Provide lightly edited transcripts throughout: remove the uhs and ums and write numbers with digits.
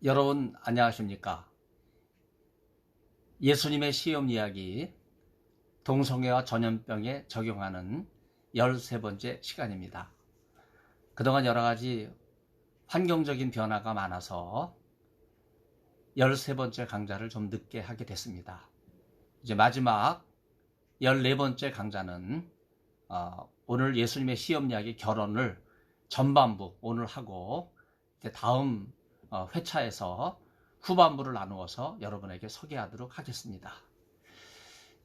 여러분 안녕하십니까? 예수님의 시험 이야기 동성애와 전염병에 적용하는 13번째 시간입니다. 그동안 여러가지 환경적인 변화가 많아서 13번째 강좌를 좀 늦게 하게 됐습니다. 이제 마지막 14번째 강좌는 오늘 예수님의 시험 이야기 결혼을 전반부 오늘 하고 이제 다음 회차에서 후반부를 나누어서 여러분에게 소개하도록 하겠습니다.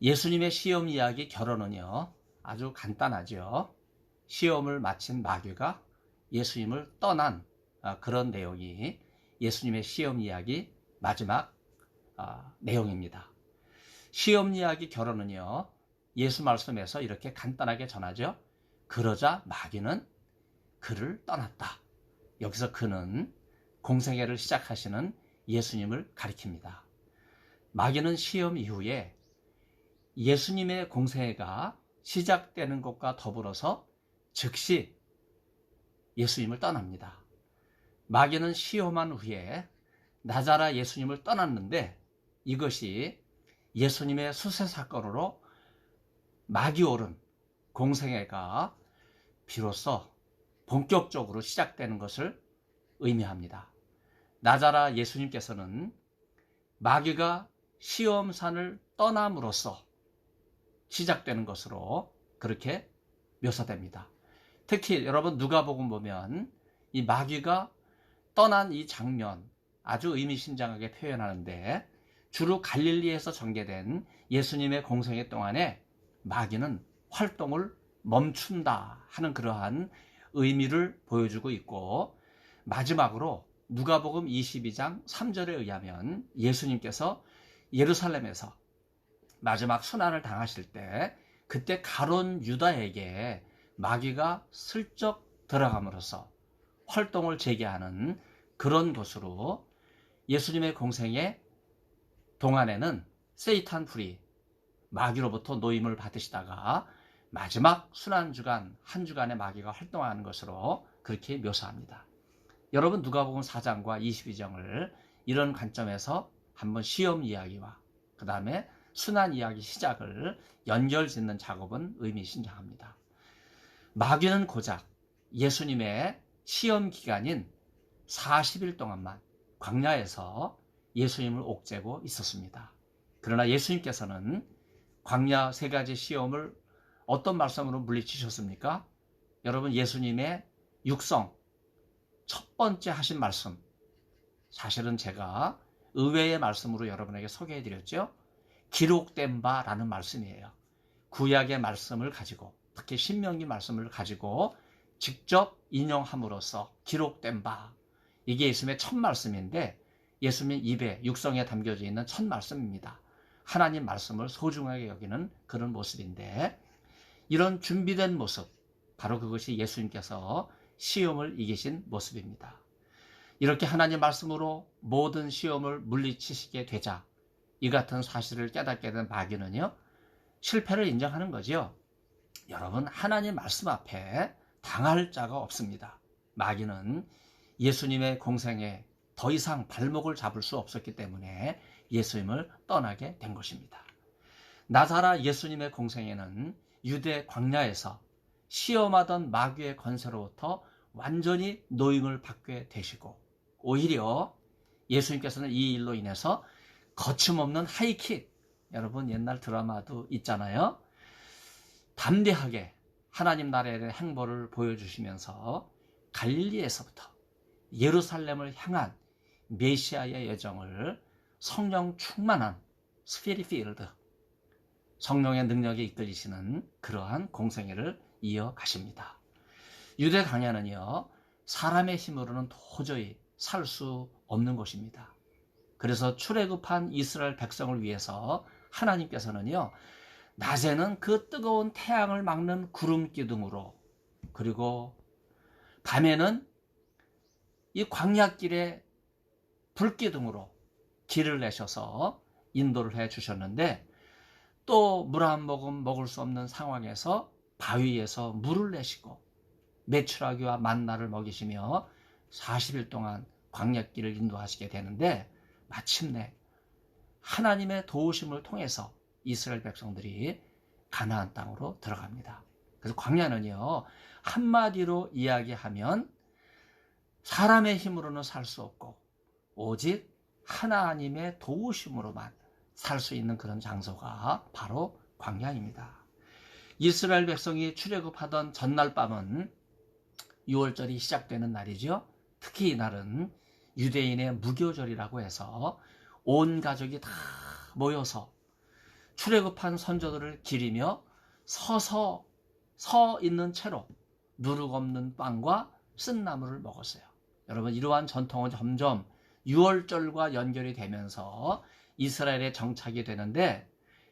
예수님의 시험 이야기 결혼은요, 아주 간단하죠. 시험을 마친 마귀가 예수님을 떠난 그런 내용이 예수님의 시험 이야기 마지막 내용입니다. 시험 이야기 결혼은요, 예수 말씀에서 이렇게 간단하게 전하죠. 그러자 마귀는 그를 떠났다. 여기서 그는 공생애를 시작하시는 예수님을 가리킵니다. 마귀는 시험 이후에 예수님의 공생애가 시작되는 것과 더불어서 즉시 예수님을 떠납니다. 마귀는 시험한 후에 나자라 예수님을 떠났는데 이것이 예수님의 수세 사건으로 막이 오른 공생애가 비로소 본격적으로 시작되는 것을 의미합니다. 나자라 예수님께서는 마귀가 시험산을 떠남으로써 시작되는 것으로 그렇게 묘사됩니다. 특히 여러분 누가복음 보면 이 마귀가 떠난 이 장면 아주 의미심장하게 표현하는데 주로 갈릴리에서 전개된 예수님의 공생애 동안에 마귀는 활동을 멈춘다 하는 그러한 의미를 보여주고 있고, 마지막으로 누가복음 22장 3절에 의하면 예수님께서 예루살렘에서 마지막 순환을 당하실 때 그때 가룟 유다에게 마귀가 슬쩍 들어감으로써 활동을 재개하는 그런 것으로 예수님의 공생애 동안에는 세이탄 불이 마귀로부터 노임을 받으시다가 마지막 순환주간 한 주간의 마귀가 활동하는 것으로 그렇게 묘사합니다. 여러분 누가복음 4장과 22장을 이런 관점에서 한번 시험 이야기와 그 다음에 순환 이야기 시작을 연결짓는 작업은 의미심장합니다. 마귀는 고작 예수님의 시험 기간인 40일 동안만 광야에서 예수님을 옥죄고 있었습니다. 그러나 예수님께서는 광야 세 가지 시험을 어떤 말씀으로 물리치셨습니까? 여러분 예수님의 육성 첫 번째 하신 말씀, 사실은 제가 의외의 말씀으로 여러분에게 소개해드렸죠. 기록된 바라는 말씀이에요. 구약의 말씀을 가지고 특히 신명기 말씀을 가지고 직접 인용함으로써 기록된 바, 이게 예수님의 첫 말씀인데 예수님의 입에 육성에 담겨져 있는 첫 말씀입니다. 하나님 말씀을 소중하게 여기는 그런 모습인데, 이런 준비된 모습, 바로 그것이 예수님께서 시험을 이기신 모습입니다. 이렇게 하나님 말씀으로 모든 시험을 물리치시게 되자 이 같은 사실을 깨닫게 된 마귀는요, 실패를 인정하는 거죠. 여러분 하나님 말씀 앞에 당할 자가 없습니다. 마귀는 예수님의 공생에 더 이상 발목을 잡을 수 없었기 때문에 예수님을 떠나게 된 것입니다. 나사라 예수님의 공생에는 유대 광야에서 시험하던 마귀의 권세로부터 완전히 노임을 받게 되시고, 오히려 예수님께서는 이 일로 인해서 거침없는 하이킥, 여러분 옛날 드라마도 있잖아요. 담대하게 하나님 나라의 행보를 보여주시면서 갈릴리에서부터 예루살렘을 향한 메시아의 여정을 성령 충만한 스피릿 필드, 성령의 능력에 이끌리시는 그러한 공생애를 이어가십니다. 유대 광야는요, 사람의 힘으로는 도저히 살 수 없는 곳입니다. 그래서 출애굽한 이스라엘 백성을 위해서 하나님께서는요, 낮에는 그 뜨거운 태양을 막는 구름 기둥으로, 그리고 밤에는 이 광야길에 불기둥으로 길을 내셔서 인도를 해 주셨는데, 또 물 한 모금 먹을 수 없는 상황에서 바위에서 물을 내시고 메추라기와 만나를 먹이시며 40일 동안 광야길을 인도하시게 되는데 마침내 하나님의 도우심을 통해서 이스라엘 백성들이 가나안 땅으로 들어갑니다. 그래서 광야는요, 한마디로 이야기하면 사람의 힘으로는 살 수 없고 오직 하나님의 도우심으로만 살 수 있는 그런 장소가 바로 광야입니다. 이스라엘 백성이 출애굽하던 전날 밤은 6월절이 시작되는 날이죠. 특히 이날은 유대인의 무교절이라고 해서 온 가족이 다 모여서 출애굽한 선조들을 기리며 서 있는 채로 누룩 없는 빵과 쓴나물을 먹었어요. 여러분, 이러한 전통은 점점 6월절과 연결이 되면서 이스라엘에 정착이 되는데,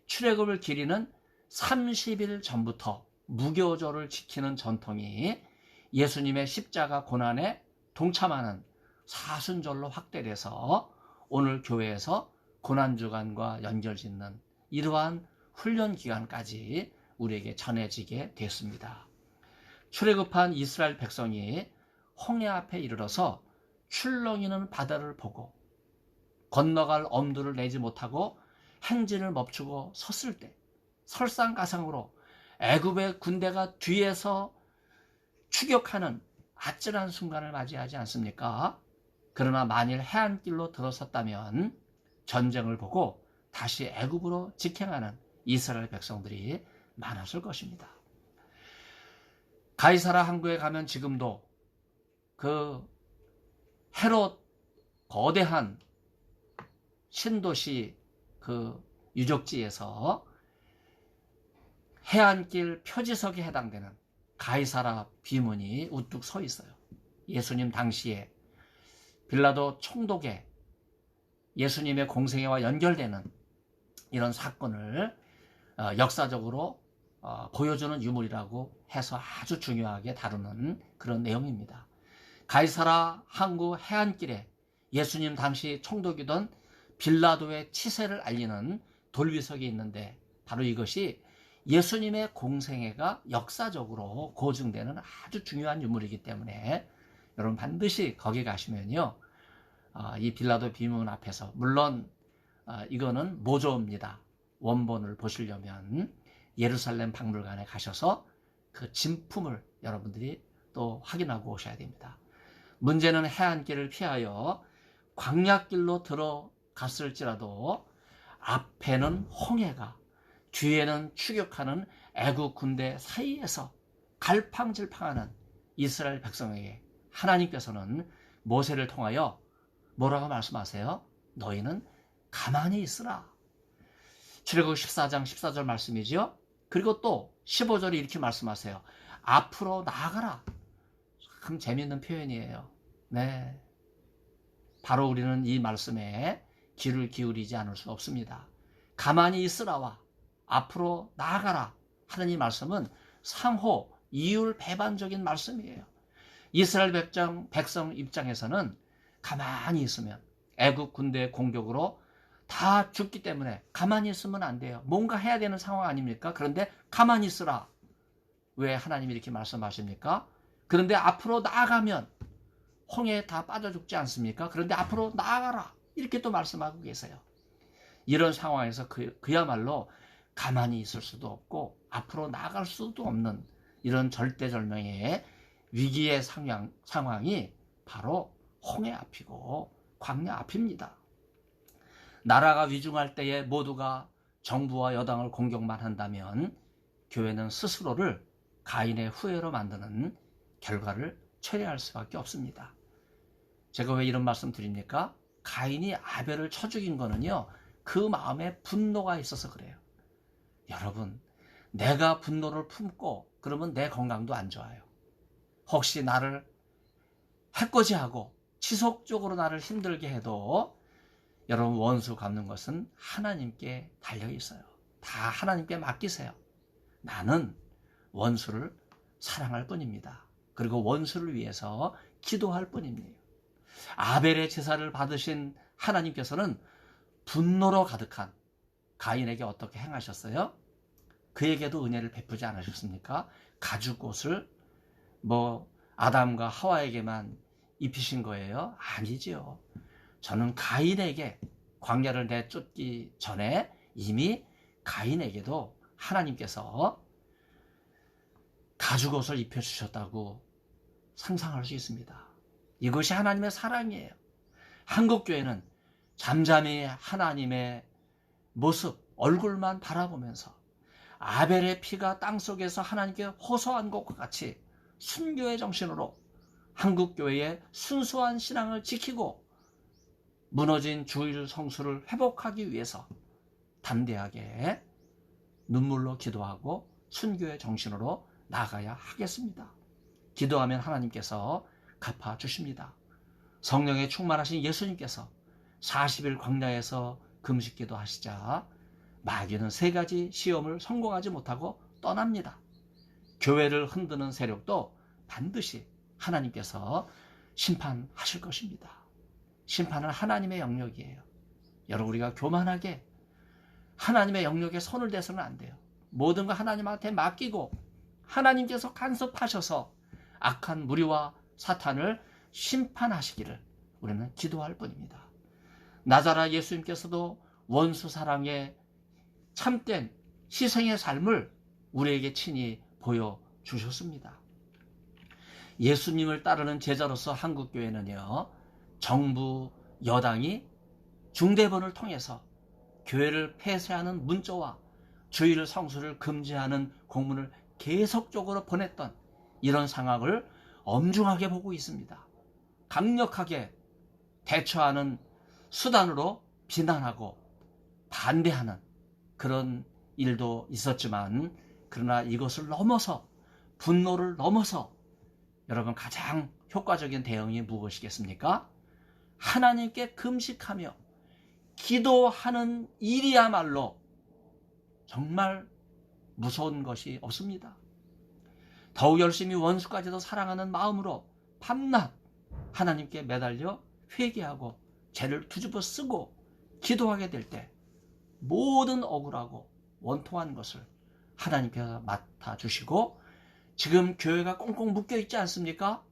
출애굽을 기리는 30일 전부터 무교절을 지키는 전통이 예수님의 십자가 고난에 동참하는 사순절로 확대돼서 오늘 교회에서 고난주간과 연결짓는 이러한 훈련 기간까지 우리에게 전해지게 됐습니다. 출애굽한 이스라엘 백성이 홍해 앞에 이르러서 출렁이는 바다를 보고 건너갈 엄두를 내지 못하고 행진을 멈추고 섰을 때 설상가상으로 애굽의 군대가 뒤에서 추격하는 아찔한 순간을 맞이하지 않습니까? 그러나 만일 해안길로 들어섰다면 전쟁을 보고 다시 애굽으로 직행하는 이스라엘 백성들이 많았을 것입니다. 가이사라 항구에 가면 지금도 그 헤롯 거대한 신도시 그 유적지에서 해안길 표지석에 해당되는 가이사라 비문이 우뚝 서 있어요. 예수님 당시에 빌라도 총독의 예수님의 공생애와 연결되는 이런 사건을 역사적으로 보여주는 유물이라고 해서 아주 중요하게 다루는 그런 내용입니다. 가이사라 항구 해안길에 예수님 당시 총독이던 빌라도의 치세를 알리는 돌비석이 있는데, 바로 이것이 예수님의 공생애가 역사적으로 고증되는 아주 중요한 유물이기 때문에 여러분 반드시 거기 가시면요, 이 빌라도 비문 앞에서, 물론 이거는 모조입니다. 원본을 보시려면 예루살렘 박물관에 가셔서 그 진품을 여러분들이 또 확인하고 오셔야 됩니다. 문제는 해안길을 피하여 광야길로 들어갔을지라도 앞에는 홍해가, 뒤에는 추격하는 애국 군대 사이에서 갈팡질팡하는 이스라엘 백성에게 하나님께서는 모세를 통하여 뭐라고 말씀하세요? 너희는 가만히 있으라. 출애굽 14장 14절 말씀이죠. 그리고 또 15절에 이렇게 말씀하세요. 앞으로 나아가라. 참 재미있는 표현이에요. 네, 바로 우리는 이 말씀에 귀를 기울이지 않을 수 없습니다. 가만히 있으라와 앞으로 나아가라 하는 이 말씀은 상호 이율 배반적인 말씀이에요. 이스라엘 백성 입장에서는 가만히 있으면 애국 군대의 공격으로 다 죽기 때문에 가만히 있으면 안 돼요. 뭔가 해야 되는 상황 아닙니까? 그런데 가만히 있으라. 왜 하나님이 이렇게 말씀하십니까? 그런데 앞으로 나아가면 홍해에 다 빠져 죽지 않습니까? 그런데 앞으로 나아가라. 이렇게 또 말씀하고 계세요. 이런 상황에서 그야말로 가만히 있을 수도 없고 앞으로 나아갈 수도 없는 이런 절대절명의 위기의 상황이 바로 홍해 앞이고 광야 앞입니다. 나라가 위중할 때에 모두가 정부와 여당을 공격만 한다면 교회는 스스로를 가인의 후예로 만드는 결과를 초래할 수밖에 없습니다. 제가 왜 이런 말씀 드립니까? 가인이 아벨을 쳐 죽인 거는요, 그 마음에 분노가 있어서 그래요. 여러분, 내가 분노를 품고 그러면 내 건강도 안 좋아요. 혹시 나를 해코지하고 지속적으로 나를 힘들게 해도 여러분, 원수 갚는 것은 하나님께 달려 있어요. 다 하나님께 맡기세요. 나는 원수를 사랑할 뿐입니다. 그리고 원수를 위해서 기도할 뿐입니다. 아벨의 제사를 받으신 하나님께서는 분노로 가득한 가인에게 어떻게 행하셨어요? 그에게도 은혜를 베푸지 않으셨습니까? 가죽옷을 아담과 하와에게만 입히신 거예요? 아니지요. 저는 가인에게 광야를 내쫓기 전에 이미 가인에게도 하나님께서 가죽옷을 입혀주셨다고 상상할 수 있습니다. 이것이 하나님의 사랑이에요. 한국교회는 잠잠히 하나님의 모습, 얼굴만 바라보면서 아벨의 피가 땅속에서 하나님께 호소한 것과 같이 순교의 정신으로 한국교회의 순수한 신앙을 지키고 무너진 주일 성수를 회복하기 위해서 담대하게 눈물로 기도하고 순교의 정신으로 나가야 하겠습니다. 기도하면 하나님께서 갚아주십니다. 성령에 충만하신 예수님께서 40일 광야에서 금식기도 하시자 마귀는 3가지 시험을 성공하지 못하고 떠납니다. 교회를 흔드는 세력도 반드시 하나님께서 심판하실 것입니다. 심판은 하나님의 영역이에요. 여러분, 우리가 교만하게 하나님의 영역에 손을 대서는 안 돼요. 모든 거 하나님한테 맡기고 하나님께서 간섭하셔서 악한 무리와 사탄을 심판하시기를 우리는 기도할 뿐입니다. 나자라 예수님께서도 원수 사랑의 참된 희생의 삶을 우리에게 친히 보여주셨습니다. 예수님을 따르는 제자로서 한국교회는요, 정부, 여당이 중대본을 통해서 교회를 폐쇄하는 문조와 주일 성수를 금지하는 공문을 계속적으로 보냈던 이런 상황을 엄중하게 보고 있습니다. 강력하게 대처하는 수단으로 비난하고 반대하는 그런 일도 있었지만, 그러나 이것을 넘어서, 분노를 넘어서 여러분 가장 효과적인 대응이 무엇이겠습니까? 하나님께 금식하며 기도하는 일이야말로 정말 무서운 것이 없습니다. 더욱 열심히 원수까지도 사랑하는 마음으로 밤낮 하나님께 매달려 회개하고 죄를 뒤집어 쓰고 기도하게 될 때 모든 억울하고 원통한 것을 하나님께서 맡아주시고, 지금 교회가 꽁꽁 묶여 있지 않습니까?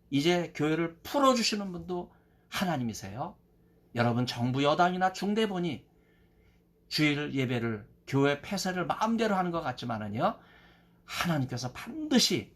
이제 교회를 풀어주시는 분도 하나님이세요. 여러분, 정부 여당이나 중대본이 주일 예배를, 교회 폐쇄를 마음대로 하는 것 같지만은요, 하나님께서 반드시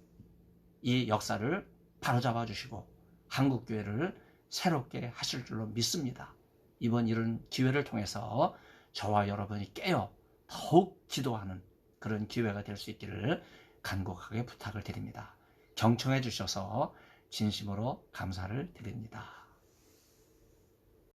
이 역사를 바로잡아 주시고 한국교회를 새롭게 하실 줄로 믿습니다. 이번 이런 기회를 통해서 저와 여러분이 깨어 더욱 기도하는 그런 기회가 될 수 있기를 간곡하게 부탁을 드립니다. 경청해 주셔서 진심으로 감사를 드립니다.